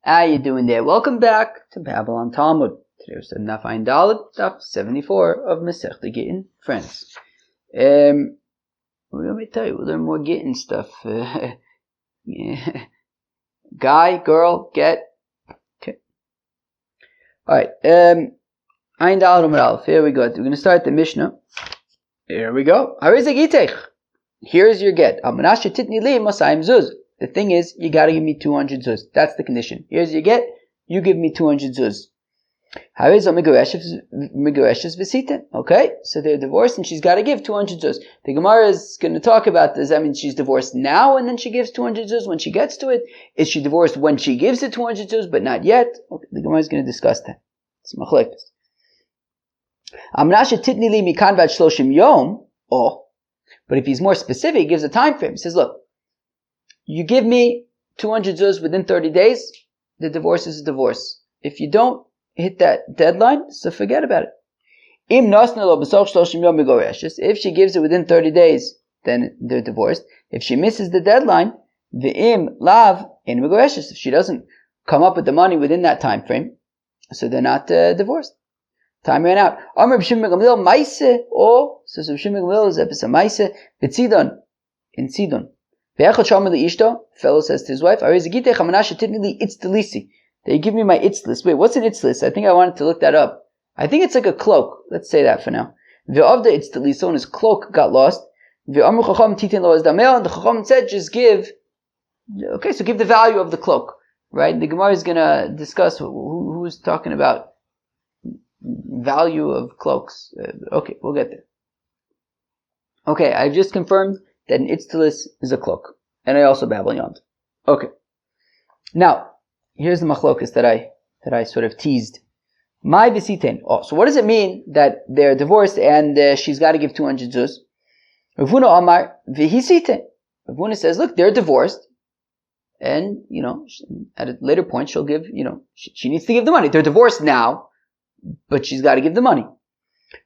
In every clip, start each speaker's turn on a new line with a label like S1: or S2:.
S1: How you doing there? Welcome back to Babylon Talmud. Today we're studying Daf Ayin Daled, Daf 74 of Masechta Gittin, friends. Let me tell you, we'll learn more Gittin stuff. Guy, girl, get. Okay. Alright, Ayin Daled Amud Aleph. Here we go. We're going to start the Mishnah. Here we go. Here's your get. The thing is, you gotta give me 200 zuz. That's the condition. Here's your get. You give me 200 zuz. Okay? So they're divorced and she's gotta give 200 zuz. The Gemara is gonna talk about this. That means she's divorced now and then she gives 200 zuz when she gets to it. Is she divorced when she gives the 200 zuz but not yet? Okay, the Gemara is gonna discuss that. It's machlekes. But if he's more specific, he gives a time frame. He says, look, you give me 200 zuz within 30 days, the divorce is a divorce. If you don't hit that deadline, so forget about it. If she gives it within 30 days, then they're divorced. If she misses the deadline, if she doesn't come up with the money within that time frame, so they're not divorced. Time ran out. So Rav Shimon ben Gamliel is episode Maise, in Sidon. Fellow says to his wife, they give me my itzlis. Wait, what's an itzlis? I think I wanted to look that up. I think it's like a cloak. Let's say that for now. And his cloak got lost. And the Chacham said, just give. Okay, so give the value of the cloak. Right? The Gemara is going to discuss who's talking about value of cloaks. Okay, we'll get there. Okay, I've just confirmed that an itzlis is a cloak. And I also babble yond. Okay. Now, here's the machlokas that I sort of teased. My visiten. Oh, so what does it mean that they're divorced and she's got to give 200 zuz? Rav Huna Amar vihisiten. Rav Huna says, look, they're divorced. And, at a later point, she'll give, she needs to give the money. They're divorced now, but she's got to give the money.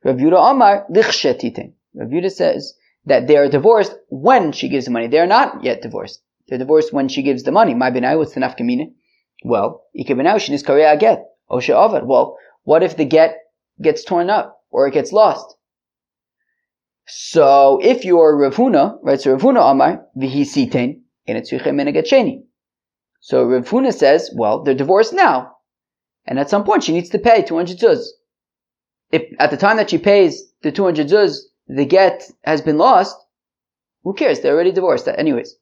S1: Rav Yudah Amar lichshetiten. Rav Yudah says that they are divorced when she gives the money. They are not yet divorced. They're divorced when she gives the money. My benai, what's the nafkamina? Well, ike benai, she needs karya get. O she'avad. Well, what if the get gets torn up or it gets lost? So if you're Rav Huna, right? So Rav Huna Amar vihisiten enetzrichem menaget sheni. So Rav Huna says, well, they're divorced now, and at some point she needs to pay 200 zuz. If at the time that she pays the 200 zuz, the get has been lost, who cares? They're already divorced. Anyways.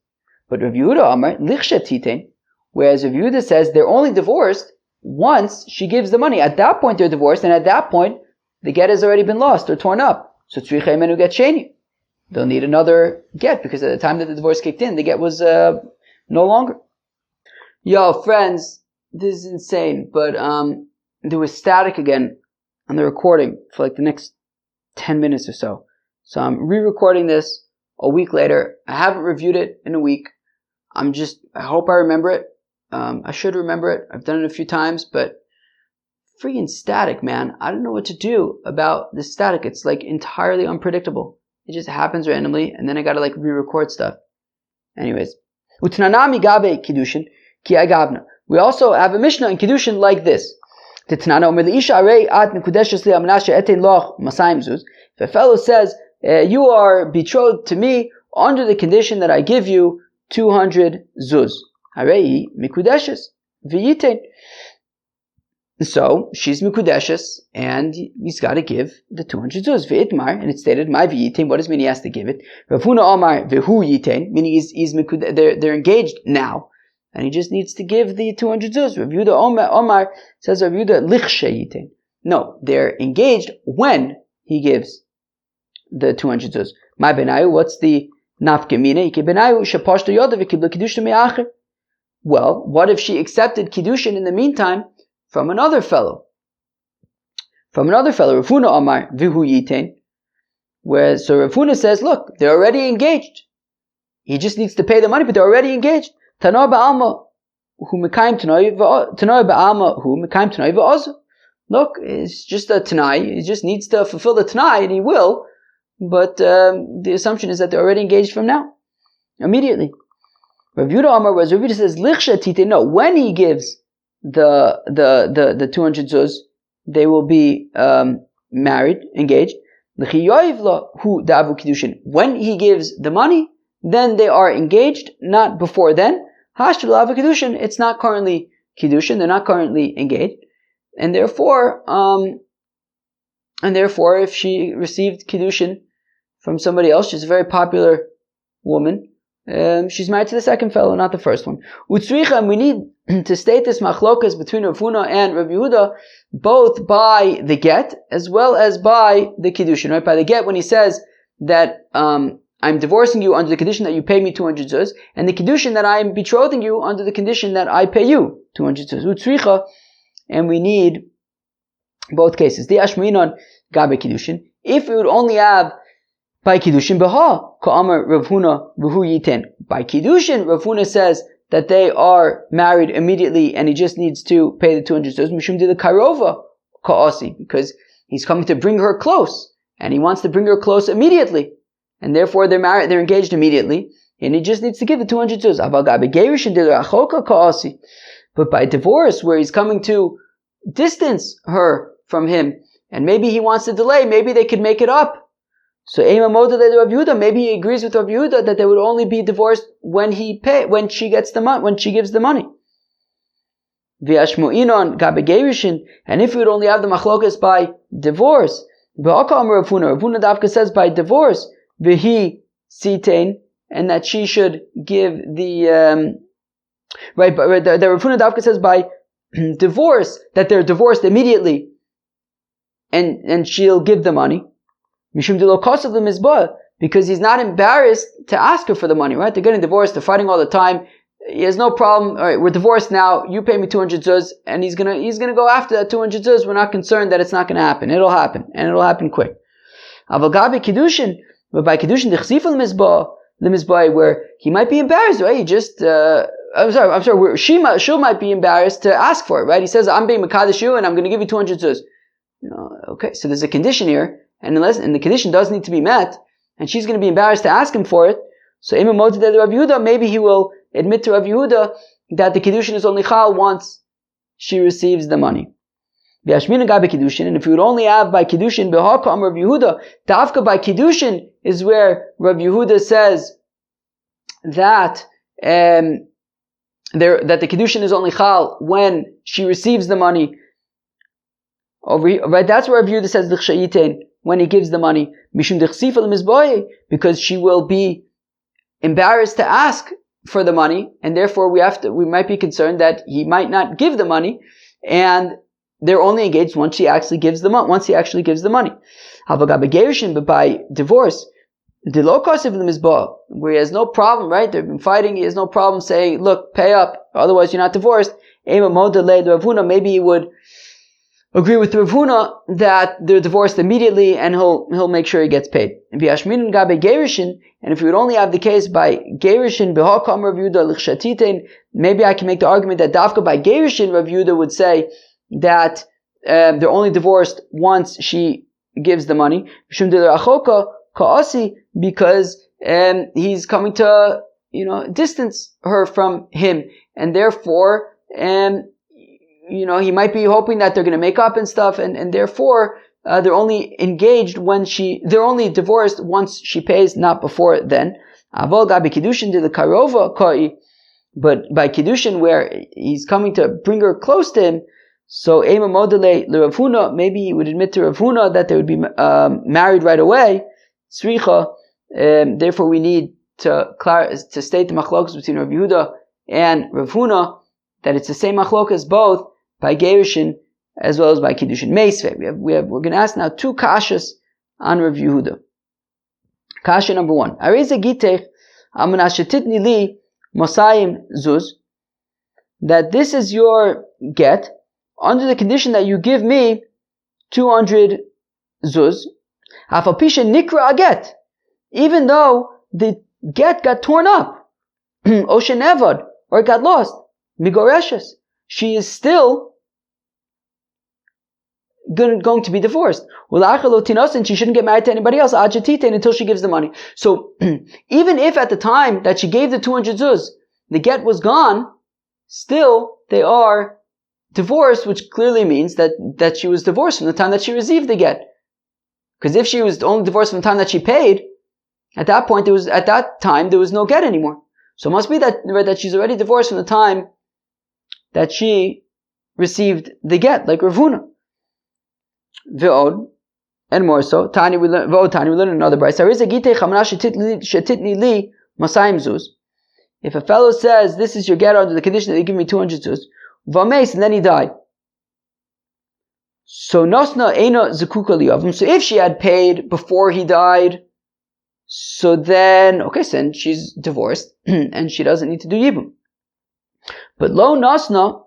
S1: But Rav Yehuda Amar, lichshetiten, whereas Rav Yehuda says they're only divorced once she gives the money. At that point they're divorced, and at that point the get has already been lost or torn up. So tzrichei menu get sheni. They'll need another get, because at the time that the divorce kicked in, the get was no longer. Yo, friends, this is insane, but there was static again on the recording for like the next 10 minutes or so. So I'm re-recording this a week later. I haven't reviewed it in a week. I hope I remember it. I should remember it. I've done it a few times, but freaking static, man. I don't know what to do about the static. It's like entirely unpredictable. It just happens randomly, and then I gotta like re-record stuff. Anyways. Utnanami gabe kiddushin ki agavna. We also have a Mishnah in kiddushin like this. The fellow says, you are betrothed to me under the condition that I give you 200 zuz. So she's mikudeshes, and he's got to give the 200 zuz. And it's stated, my v'yitain. What does it mean he has to give it? Rav Huna Amar v'hu yitain, meaning they're engaged now, and he just needs to give the 200 zuz. Rav Yehuda Omar says, Rav Yehuda lichshe yitain. No, they're engaged when he gives the 200 zuz. My benayu, what's the nafkamina? Ike benayu shapashto yodav v'kibla kiddushin me'acher. Well, what if she accepted kiddushin in the meantime from another fellow? From another fellow, Rav Huna Amar v'hu yitain. Whereas, so Rav Huna says, look, they're already engaged. He just needs to pay the money, but they're already engaged. Tanoi ba'alma hu mekayim tanoi ba'alma hu mekayim tanoi v'ozu. Look, it's just a tanai. He just needs to fulfill the tanai, and he will. But the assumption is that they're already engaged from now, immediately. Rav Yehuda Amar, whereas Rav Yehuda says lichsha tite. No, when he gives the 200 zuz, they will be married, engaged. When he gives the money, then they are engaged, not before then. It's not currently kiddushin, they're not currently engaged, and therefore, if she received kiddushin from somebody else, she's a very popular woman, she's married to the second fellow, not the first one. And we need to state this machlokas between Rav Huna and Rav Yehuda, both by the get as well as by the kiddushin. Right? By the get, when he says that I'm divorcing you under the condition that you pay me 200 zuz, and the kiddushin that I'm betrothing you under the condition that I pay you 200 zuz. And we need both cases. The ashminon gabe kiddushin. If we would only have by kiddushin beha ka'amar Rav Huna v'hu yiten. By kiddushin, Rav Huna says that they are married immediately, and he just needs to pay the 200 zuz. Mishum de the karova ka'asi, because he's coming to bring her close, and he wants to bring her close immediately, and therefore they're married, they're engaged immediately, and he just needs to give the 200 zuz. Aval gabe gerushin de rachoka ka'asi. But by divorce, where he's coming to distance her from him, and maybe he wants to delay, maybe they could make it up. So maybe he agrees with Rav Yehuda that they would only be divorced when she gives the money. And if we would only have the machlokas by divorce, Rav Huna says by divorce, and that she should give the right. But the Rav Huna says by divorce that they're divorced immediately, and she'll give the money. Mishum de lo kosav lemizbah, because he's not embarrassed to ask her for the money, right? They're getting divorced, they're fighting all the time. He has no problem. All right, we're divorced now. You pay me 200 zuz, and he's gonna go after that 200 zuz. We're not concerned that it's not gonna happen. It'll happen, and it'll happen quick. Aval gabe kiddushin, but by kiddushin dechsifa lemizbah, where he might be embarrassed, right? He just I'm sorry. She might be embarrassed to ask for it, right? He says, "I'm being mekadesh you, and I'm going to give you 200 zuz." Okay, so there's a condition here. And the condition does need to be met, and she's going to be embarrassed to ask him for it. So maybe he will admit to Rav Yehuda that the kiddushin is only chal once she receives the money. And if we would only have by kiddushin behakam Rav Yehuda, dafka by kiddushin is where Rav Yehuda says that that the kiddushin is only chal when she receives the money. Over here, right? That's where Rav Yehuda says the l'chshayitain, when he gives the money, mishum dechsifa lemizboye, because she will be embarrassed to ask for the money, and therefore we might be concerned that he might not give the money, and they're only engaged once he actually gives the money. But by divorce, the lo kosav lemizboye, where he has no problem, right? They've been fighting, he has no problem saying, look, pay up, otherwise you're not divorced. Maybe he would agree with Rav Huna that they're divorced immediately, and he'll make sure he gets paid. And if we would only have the case by Gerishin, maybe I can make the argument that Dafka by Gerishin, Rav Yehuda would say that they're only divorced once she gives the money. Because he's coming to distance her from him, and therefore he might be hoping that they're going to make up and stuff, and therefore they're only engaged they're only divorced once she pays, not before then. But by kiddushin, where he's coming to bring her close to him, so ema modele l'Rav Huna, maybe he would admit to Rav Huna that they would be married right away. Tzricha, therefore we need to state the machlokas between Rav Yehuda and Rav Huna, that it's the same machlokas both by Gerishin as well as by Kiddushin. Meisvei. We're going to ask now two kashas on Rav Yehuda. Kasha number one. Areza gitech amanashetitni li mosayim zuz. That this is your get under the condition that you give me 200 zuz. Afapisha nikra aget. Even though the get got torn up. Oshenevad. Or it got lost. Migoreshes. She is still going to be divorced. And she shouldn't get married to anybody else until she gives the money. So, even if at the time that she gave the 200 zuz, the get was gone, still they are divorce, which clearly means that she was divorced from the time that she received the get. Because if she was only divorced from the time that she paid, at that time there was no get anymore. So it must be that she's already divorced from the time that she received the get, like Rav Huna. V'od, and more so, Tani we learn another brayso. If a fellow says, this is your get under the condition that you give me 200 zuz, v'ameis, and then he died. So nosna eina zekuka liyavim. So if she had paid before he died, so then she's divorced and she doesn't need to do yibum. But lo nosna,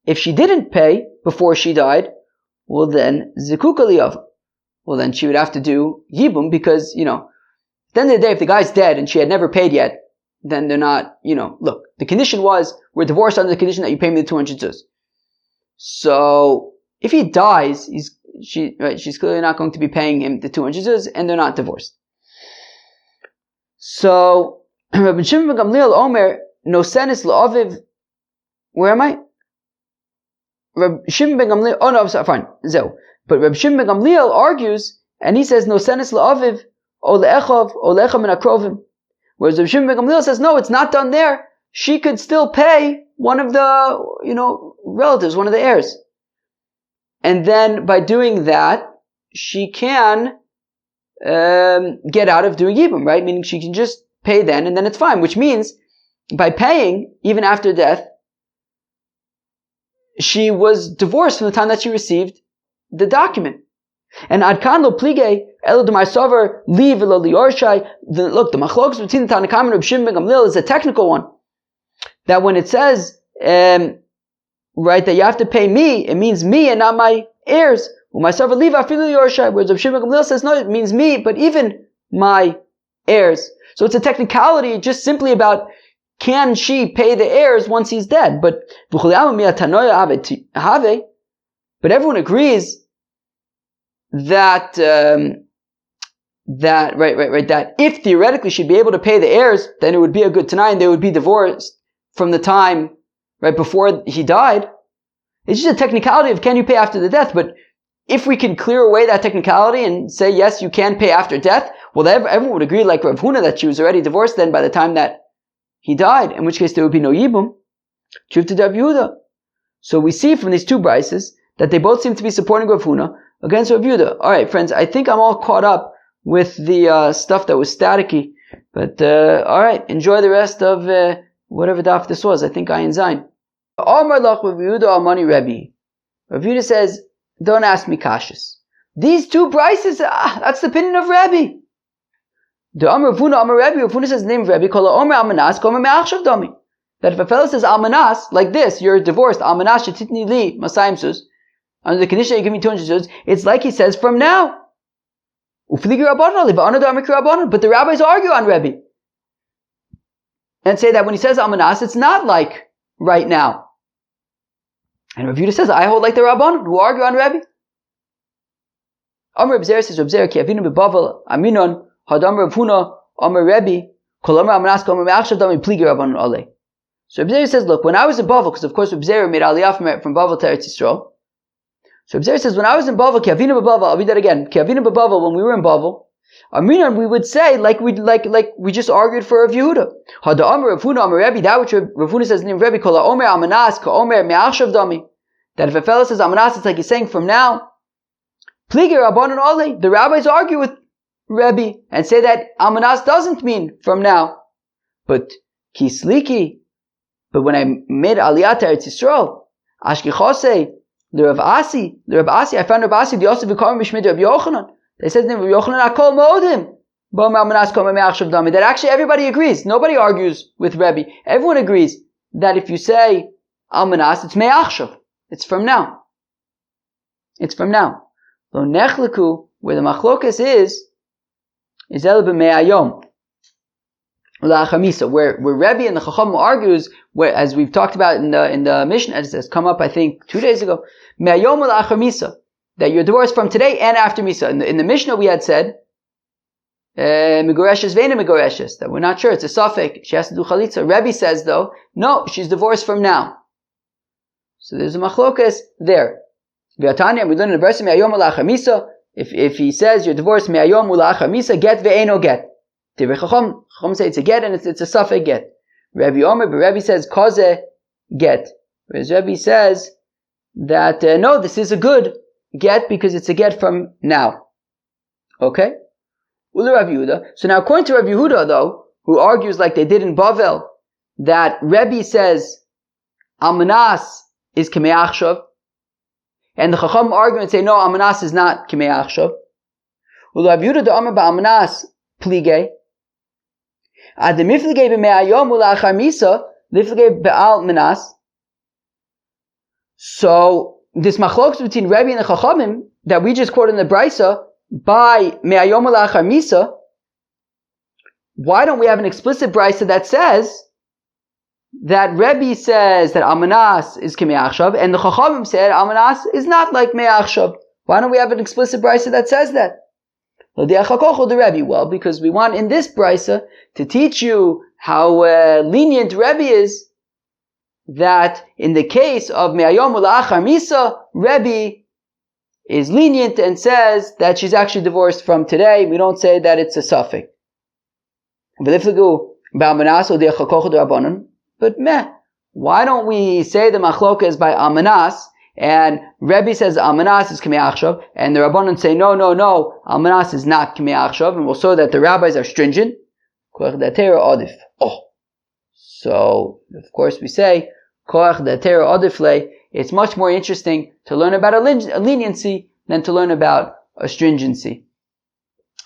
S1: if she didn't pay before she died, well then zekuka liyavim. Well then she would have to do yibum because, at the end of the day, if the guy's dead and she had never paid yet, then they're not, look, the condition was, we're divorced under the condition that you pay me the 200 zuz. So, if he dies, she's clearly not going to be paying him the 200 zuz, and they're not divorced. So, Rabbi Shimon ben Gamliel Omer, no senis la'aviv, where am I? Rabbi Shimon ben Gamliel, oh no, I'm sorry, fine, zeu. But Rabbi Shimon ben Gamliel argues, and he says, no senis la'aviv, o le'echav, o le'echav min akrovim. Whereas Rabbi Shimon ben Gamliel says, no, it's not done there. She could still pay one of the, relatives, one of the heirs. And then by doing that, she can get out of doing yibum, right? Meaning she can just pay then, and then it's fine. Which means, by paying, even after death, she was divorced from the time that she received the document. And adkan lo plige elo de marsover li v'lo liorshai. Look, the machlokas between the Tanakam and Rabbi Shimon ben Gamliel is a technical one. That when it says, right, that you have to pay me, it means me and not my heirs. Whereas Rabbi Shimon ben Gamliel says, no, it means me, but even my heirs. So it's a technicality just simply about, can she pay the heirs once he's dead? But everyone agrees that that if theoretically she'd be able to pay the heirs, then it would be a good Tanai and they would be divorced from the time right before he died. It's just a technicality of can you pay after the death, but if we can clear away that technicality and say yes, you can pay after death, well everyone would agree like Rav Huna that she was already divorced then by the time that he died, in which case there would be no yibum. Truth to Rav Yehuda. So we see from these two brises that they both seem to be supporting Rav Huna against Rav Yehuda. Alright friends, I think I'm all caught up with the stuff that was staticky. But alright, enjoy the rest of whatever daf this was. I think Ayin Zayin. Amar lach Rav Yehuda Amani Rebbe. Rav Yehuda says, don't ask me kashas. These two brises, that's the opinion of Rebbe. The Amar Rav Huna Amar Rebbe, Rav Huna says the name of Rebbe, Kol Omer Almanas, Kol Omer Me'achshav Dami. That if a fellow says Almanas, like this, you're divorced, Almanas Shetitni Li Masayim Sus, under the condition that you give me 200 zuz, it's like he says from now. But the rabbis argue on Rebbe and say that when he says Almanas, it's not like right now. And Rav Yehuda says, I hold like the Rabbanon who argue on Rebbe. Amar Reb Zer says, Reb Zer, ki avinu bebavel, aminon, hadam Rav Huna, Amar Rebbe, kol Amar Almanas, kol Amar Me'achshav Dami, pligi Rabbanon alei. So Reb Zer says, look, when I was in Bavel, because of course Reb Zer made Aliyah from Bavel to Eretz Yisrael. So Reb Zer says, when I was in Bavel, ki avinu bebavel, I'll read that again, ki avinu bebavel, when we were in Bavel, aminon, we would say, like we just argued for Rav Yehuda. Hadam Amar Rav Huna, Amar Rebbe, that which Rav Huna says in Rebbe, kol Omer Almanas, kol Omer Me'achshav Dami. That if a fellow says Almanas, it's like he's saying from now. Pligi Rabbanon Olei. The rabbis argue with Rebbe and say that Almanas doesn't mean from now. But Kisliki. But when I made Aliyah to Eretz Yisrael, Ashkichose, the Rav Asi, I found Rav Asi, the Yosef V'Karim B'Shmid Rav Yochanan. They said the name of Yochanan, Akol Modim. That actually everybody agrees. Nobody argues with Rebbe. Everyone agrees that if you say Almanas, it's Me'achshav. It's from now. It's from now. Lo nechleku, where the machlokas is el b'me'ayom. La'achamisa, where Rebbe and the Chacham argues, where, as we've talked about in the Mishnah, as has come up, I think, 2 days ago, me'ayom la'achamisa, that you're divorced from today and after Misa. In the Mishnah we had said, Megoreshes ve'ena megoreshes, that we're not sure, it's a suffix, she has to do chalitza. Rebbe says though, no, she's divorced from now. So there's a machlokas there. V'atanya, we learn in the verse, me'ayom ulachar misa, if he says you're divorced, me'ayom ulachar misa, get ve'eno get. Divrei Chacham say it's a get and it's a suffix get. Rabbi Omer, but Rabbi says kaze get. Whereas Rabbi says that no, this is a good get because it's a get from now. Okay? Ulu Rabbi Yehuda. So now according to Rabbi Yehuda though, who argues like they did in Bavel, that Rabbi says Almanas is Kemei Achshav, and the Chacham argue and say no, Almanas is not Kemei Achshav. Ulu Rabbi Yehuda the Amar ba'Almanas plige. Ad miflige b'me'ayom ulachar misa, miflige be'al Manas. So this machlokes between Rabbi and the Chachamim that we just quoted in the Brisa by me'ayom ulachar misa, why don't we have an explicit Brisa that says that Rabbi says that Almanas is Kemei Achshav and the Chachamim said Almanas is not like Mei Achshav? Why don't we have an explicit Brisa that says that? Well, because we want in this Brisa to teach you how lenient Rebbe is, that in the case of Me'ayom Ula'achar Misa, Rebbe is lenient and says that she's actually divorced from today. We don't say that it's a suffix. But why don't we say the machloka is by Almanas, and Rebbe says Almanas is Kemei Achshav, and the Rabbanon say no, Almanas is not Kemei Achshav, and we'll show that the rabbis are stringent. So, of course we say, it's much more interesting to learn about a leniency than to learn about a stringency.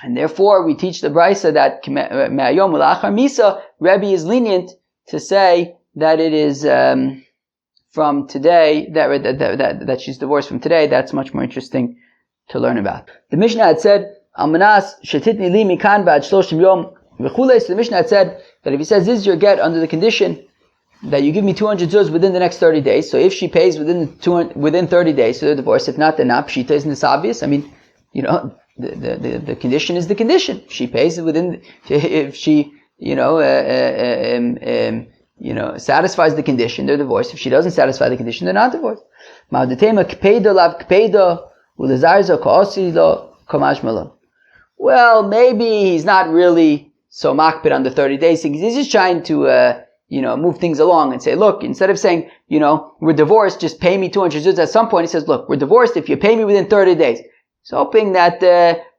S1: And therefore we teach the Brisa that Me'ayom Ulachar Misa, Rebbe is lenient to say that it is from today, that she's divorced from today. That's much more interesting to learn about. The Mishnah had said, Almanas shetitni li mikan ba'ad shloshim yom v'chulei. So the Mishnah had said that if he says this is your get under the condition that you give me 200 zuz within the next 30 days, so if she pays within 30 days, so they're divorced. If not, then not. Pshita, isn't this obvious? I mean, the condition is the condition. She pays within, if she, satisfies the condition, they're divorced. If she doesn't satisfy the condition, they're not divorced. Well, maybe he's not really so makpid on the 30 days. He's just trying to, move things along and say, look, instead of saying, we're divorced, just pay me 200 zuz. At some point he says, look, we're divorced if you pay me within 30 days. He's hoping that,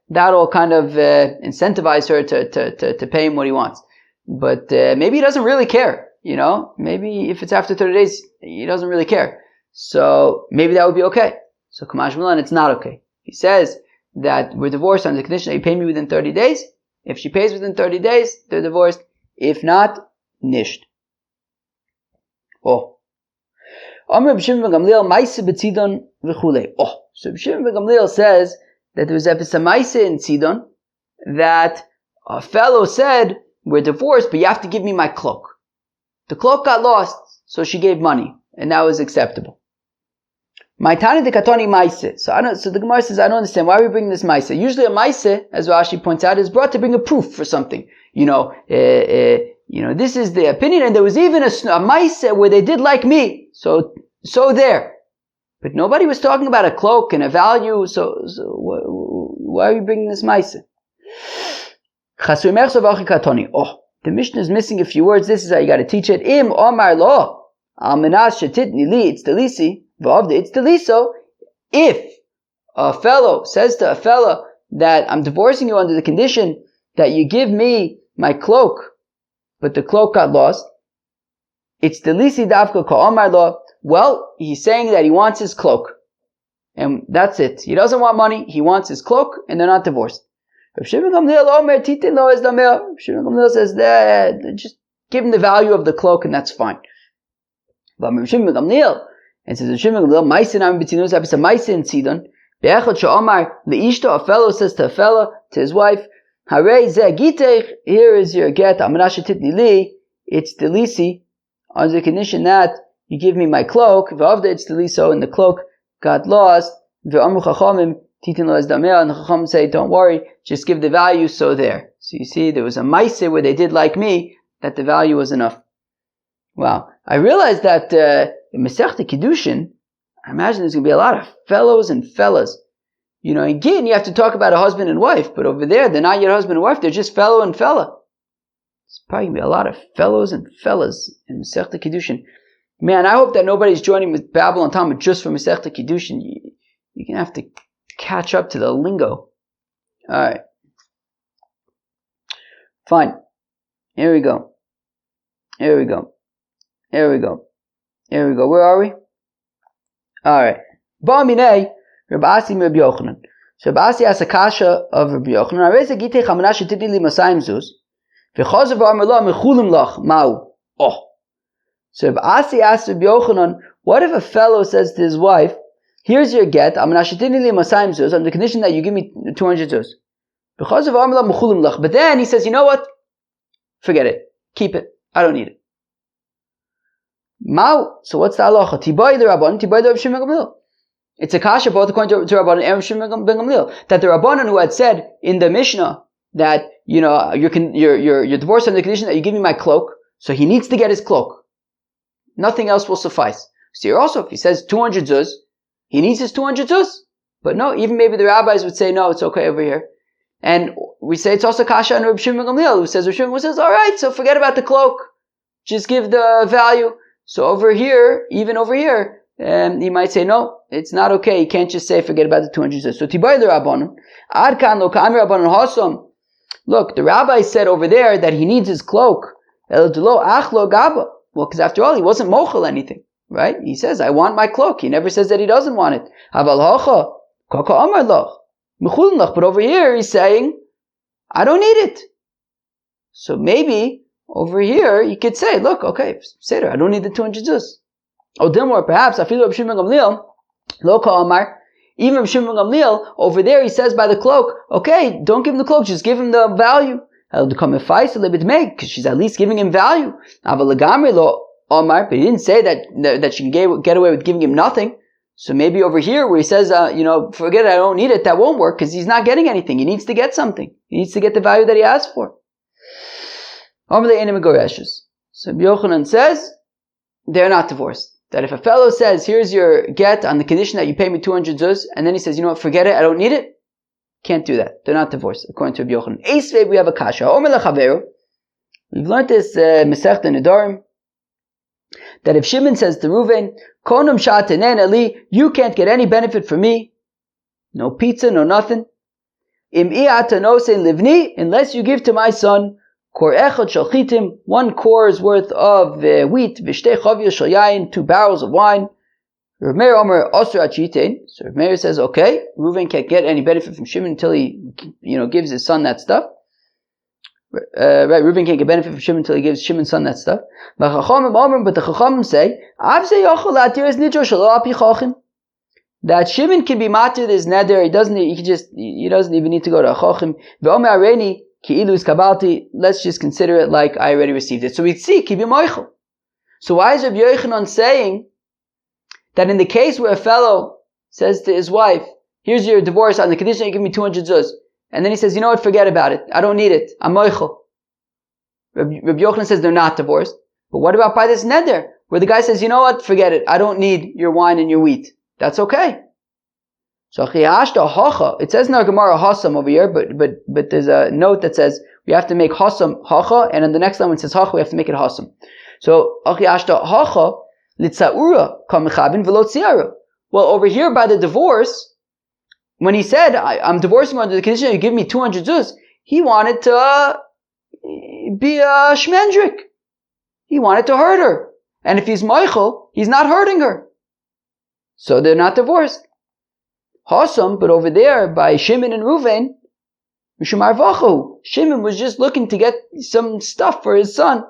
S1: that'll kind of, incentivize her to pay him what he wants. But, maybe he doesn't really care. Maybe if it's after 30 days, he doesn't really care. So maybe that would be okay. So Kamash Milan, it's not okay. He says that we're divorced on the condition that you pay me within 30 days. If she pays within 30 days, they're divorced. If not, nisht. So Rabbi Shimon ben Gamliel says that there was a maise in Tzidon that a fellow said, we're divorced, but you have to give me my cloak. The cloak got lost, so she gave money, and that was acceptable. My tani de katoni maise. So the Gemara says, I don't understand why we bring this maise. Usually a maise, as Rashi points out, is brought to bring a proof for something. This is the opinion, and there was even a maise where they did like me. So there. But nobody was talking about a cloak and a value. So why are we bringing this maise? The Mishnah is missing a few words. This is how you got to teach it. Im omar lo almanas shetitni li it's delisi v'avde it's deliso. If a fellow says to a fellow that I'm divorcing you under the condition that you give me my cloak, but the cloak got lost, it's delisi davka ka omar lo. Well, he's saying that he wants his cloak, and that's it. He doesn't want money. He wants his cloak, and they're not divorced. Rav Shimon Gamliel says that just give him the value of the cloak and that's fine. But Rav Shimon Gamliel and says Rav Shimon Gamliel ma'asin am b'tzinus habis a ma'asin in Tzidon be'echad she'omar le'ishto, a fellow says to a fellow, to his wife, harei zeh gitech, here is your get amana shetitni li, it's delisi, under the condition that you give me my cloak, v'avda it's deliso, and the cloak got lost, v'amru chachamim titin lo es dameh, and the chacham say, don't worry, just give the value, so there. So you see, there was a maise where they did like me, that the value was enough. Wow. I realized that, in Masechta Kiddushin, I imagine there's going to be a lot of fellows and fellas. You know, in Gittin, you have to talk about a husband and wife, but over there, they're not yet husband and wife, they're just fellow and fella. There's probably going to be a lot of fellows and fellas in Masechta Kiddushin. Man, I hope that nobody's joining with Babylon Talmud just for Masechta Kiddushin. You're going to have to catch up to the lingo. Alright. Fine. Here we go. Where are we? Alright. Ba'aminei, Rabbi Asi Rabbi Yochanan. So Rabbi Asi asks a kasha of Rabbi Yochanan. Areza gitei chamana shetidli li masayim zuz. V'chozav v'amar lo mechulim lach ma'u. Oh. So Rabbi Asi asks Rabbi Yochanan, what if a fellow says to his wife, here's your get, I'm on the condition that you give me 200 zuz. But then he says, you know what? Forget it. Keep it. I don't need it. Mao. So what's the halacha? Tibai the Rabban, Tibai the Rav Shimon ben Gamliel. It's a kasha both according to Rabban and Rav Shimon ben Gamliel, that the Rabbanan who had said in the Mishnah that, you know, you're divorced on the condition that you give me my cloak, so he needs to get his cloak. Nothing else will suffice. So here also, if he says 200 zuz, he needs his 200 zuz. But no, even maybe the rabbis would say, no, it's okay over here. And we say it's also kasha and Reb Shimon ben Gamliel, who says, alright, so forget about the cloak. Just give the value. So over here, even over here, he might say, no, it's not okay. You can't just say, forget about the 200 zuz. So Tibai the Rabbanon, Ad kan lo ka'am Rabbanon hasam. Look, the rabbi said over there that he needs his cloak. El dulo achlo gaba. Well, because after all, he wasn't mochel anything. Right? He says, I want my cloak. He never says that he doesn't want it. But over here, he's saying, I don't need it. So maybe, over here, you could say, look, okay, Seder, I don't need the 200 zuz. Or Dilmor, perhaps, I feel Rav Shimon ben Gamliel, Loka Amar, even Rav Shimon ben Gamliel, over there, he says by the cloak, okay, don't give him the cloak, just give him the value. I'll become a feist a little bit make, because she's at least giving him value. Omar, but he didn't say that she can get away with giving him nothing. So maybe over here where he says, forget it, I don't need it, that won't work because he's not getting anything. He needs to get something. He needs to get the value that he asked for. So Rabbi Yochanan says, they're not divorced. That if a fellow says, here's your get on the condition that you pay me 200 zuz, and then he says, you know what, forget it, I don't need it, can't do that. They're not divorced, according to Rabbi Yochanan. Eisvei, we have a kasha. We've learned this Masechta Nedarim, that if Shimon says to Reuven, Konam sha'atenen eli, you can't get any benefit from me, no pizza, no nothing. Im i'atanose livni, unless you give to my son, kor echad shel chitim, 1 kor's worth of wheat, v'shtei chavyos shel yain, 2 barrels of wine. Rav Meir Omer osur achitein. So Rav Meir says, okay, Reuven can't get any benefit from Shimon until he, gives his son that stuff. Right, Reuben can't get benefit from Shimon until he gives Shimon's son that stuff. But the Chachamim say, that Shimon can be matir this neder. He doesn't even need to go to a Chacham. Let's just consider it like I already received it. So we see, so why is Rabbi Yochanan saying that in the case where a fellow says to his wife, here's your divorce on the condition that you give me 200 zuz, and then he says, you know what, forget about it. I don't need it. I'm moichel. Rabbi Yochanan says they're not divorced. But what about by this neder, where the guy says, you know what, forget it. I don't need your wine and your wheat. That's okay. So it says in our Gemara hasam over here, but there's a note that says we have to make hasam hacha, and in the next line when it says hacha, we have to make it hasam. So hacha litzaura kamechabin v'lo tziara. Well, over here by the divorce, when he said, I'm divorcing under the condition that you give me 200 zuz, he wanted to be a shmendrik. He wanted to hurt her. And if he's moichel, he's not hurting her. So they're not divorced. Hasam, but over there by Shimon and Reuven, Shimon was just looking to get some stuff for his son.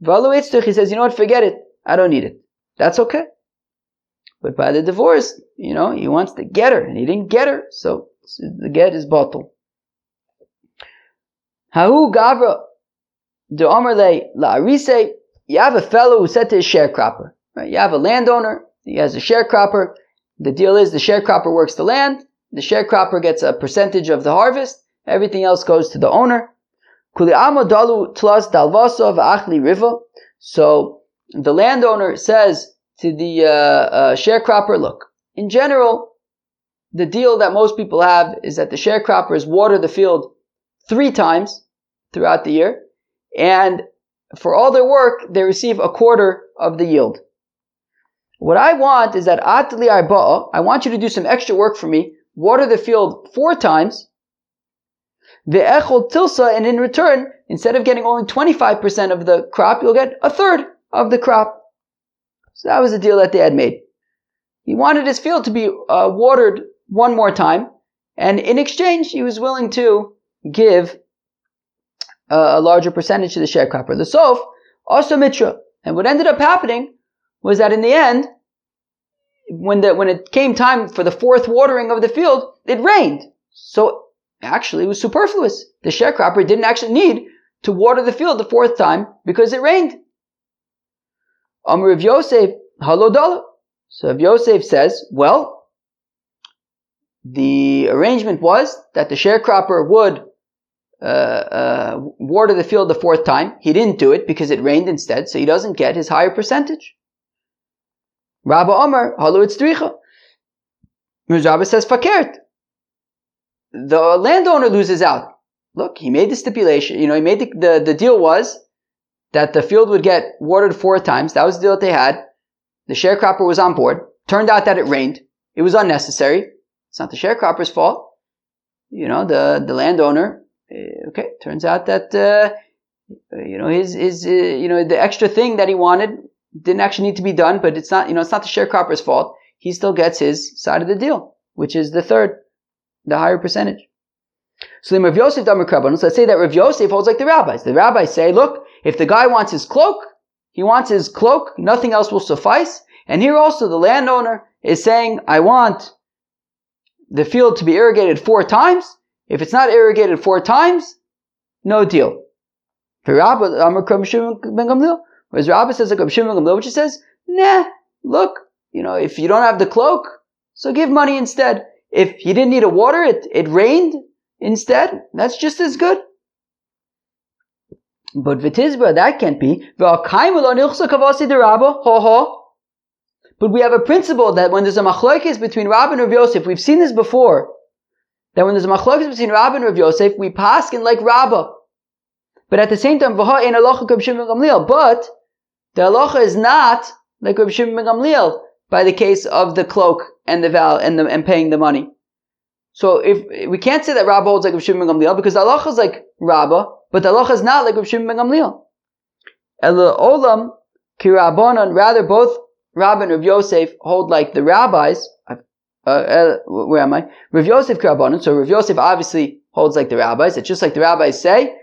S1: He says, you know what, forget it. I don't need it. That's okay. But by the divorce, he wants to get her, and he didn't get her, so the get is bottle. Hahu gavra de omerle la'arise. You have a fellow who said to his sharecropper, right? You have a landowner, he has a sharecropper. The deal is the sharecropper works the land, the sharecropper gets a percentage of the harvest, everything else goes to the owner. Kuli amo dalu tlas dalvasa v'achli riva. So the landowner says to the sharecropper, look, in general, the deal that most people have is that the sharecroppers water the field 3 times throughout the year, and for all their work, they receive a quarter of the yield. What I want is that Atli Arba'a, I want you to do some extra work for me, water the field 4 times, Ve'echol Tilsa, and in return, instead of getting only 25% of the crop, you'll get a third of the crop. So that was the deal that they had made. He wanted his field to be watered 1 more time, and in exchange, he was willing to give a larger percentage to the sharecropper. The Sof, also Mitra. And what ended up happening was that in the end, when it came time for the 4th watering of the field, it rained. So actually it was superfluous. The sharecropper didn't actually need to water the field the 4th time because it rained. Rav Yosef, halodala. So Rav Yosef says, well, the arrangement was that the sharecropper would water the field the 4th time. He didn't do it because it rained instead, so he doesn't get his higher percentage. Rabba Omer, halu itzricha. Rabba says, fakert. The landowner loses out. Look, he made the stipulation, he made the deal was that the field would get watered 4 times. That was the deal that they had. The sharecropper was on board. Turned out that it rained. It was unnecessary. It's not the sharecropper's fault. The landowner, okay, turns out that, the extra thing that he wanted didn't actually need to be done, but it's not the sharecropper's fault. He still gets his side of the deal, which is the higher percentage. So Rav Yosef Damar Krabban. So let's say that Rav Yosef holds like the rabbis. The rabbis say, look, if the guy wants his cloak, he wants his cloak, nothing else will suffice. And here also the landowner is saying, I want the field to be irrigated 4 times. If it's not irrigated 4 times, no deal. Whereas Rabbah says like Reb Shimon ben Gamliel, which says, nah, look, if you don't have the cloak, so give money instead. If you didn't need to water it, it rained instead, that's just as good. But Vitizbra, that can't be. But we have a principle that when there's a machlokes between Rabbah and Rav Yosef, we've seen this before, that when there's a machlokes between Rabbah and Rav Yosef, we paskin like Rabbah. But at the same time, but the halacha is not like Reb Shimon ben Gamliel by the case of the cloak and the vow and paying the money. So if we can't say that Rabbah holds like Reb Shimon ben Gamliel because the halacha is like Rabbah, but the halacha is not like Reb Shimon ben Gamliel. Olam ki Rabbanan, rather both Rabbah and Rav Yosef hold like the rabbis. Where am I? Rav Yosef ki Rabbanan. So Rav Yosef obviously holds like the rabbis. It's just like the rabbis say.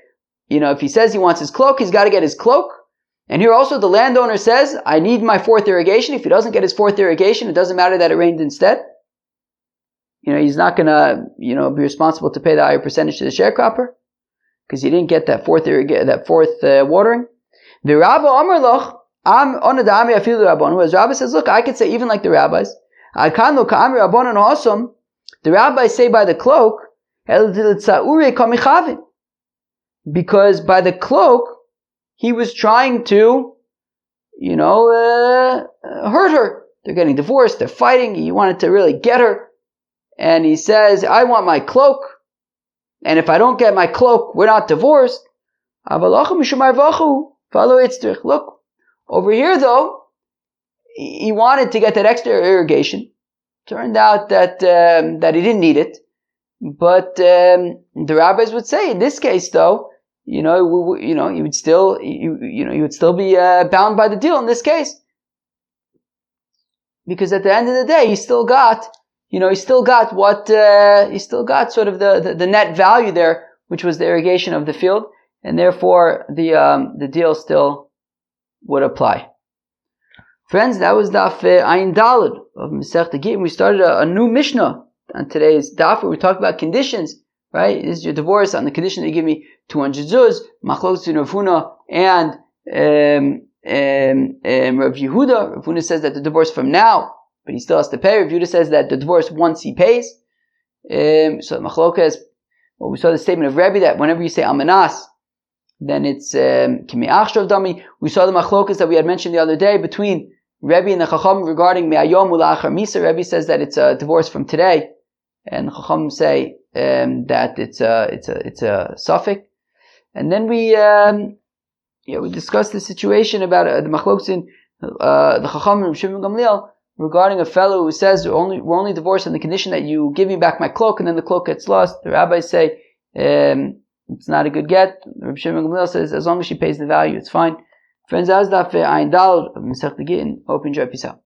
S1: If he says he wants his cloak, he's got to get his cloak. And here also the landowner says, I need my 4th irrigation. If he doesn't get his 4th irrigation, it doesn't matter that it rained instead. He's not going to, be responsible to pay the higher percentage to the sharecropper because he didn't get that 4th watering. The Rabba Amar Loch, whereas Rabba says, look, I could say even like the rabbis. The rabbis say by the cloak, because by the cloak, he was trying to, hurt her. They're getting divorced, they're fighting, he wanted to really get her. And he says, I want my cloak. And if I don't get my cloak, we're not divorced. Look, over here though, he wanted to get that extra irrigation. Turned out that he didn't need it. But the rabbis would say, in this case though, you would still be bound by the deal in this case, because at the end of the day, he still got sort of the net value there, which was the irrigation of the field, and therefore the deal still would apply. Friends, that was Daf Ayin Daled of Masechta Gittin. We started a new Mishnah on today's Daf where we talk about conditions. Right? This is your divorce on the condition that you give me 200 zuz, machlokes in Rav Huna and Rav Yehuda. Rav Huna says that the divorce from now, but he still has to pay. Rav Yehuda says that the divorce once he pays. So machlokes, well, we saw the statement of Rebbe that whenever you say amanas, then it's kimi achshav dami. We saw the machlokes that we had mentioned the other day between Rebbe and the Chacham regarding Me'ayom Ulachar Misa. Rebbe says that it's a divorce from today, and Chacham say that it's a suffix. And then we discussed the situation about the Machlokes in the Chacham and Shimon Gamliel regarding a fellow who says we're only divorced on the condition that you give me back my cloak, and then the cloak gets lost. The rabbis say it's not a good get. Rabbi Shimon Gamliel says as long as she pays the value, it's fine. Friends, as Daf Ayin Dal of Masechet Gittin. Hope you enjoy. Peace out.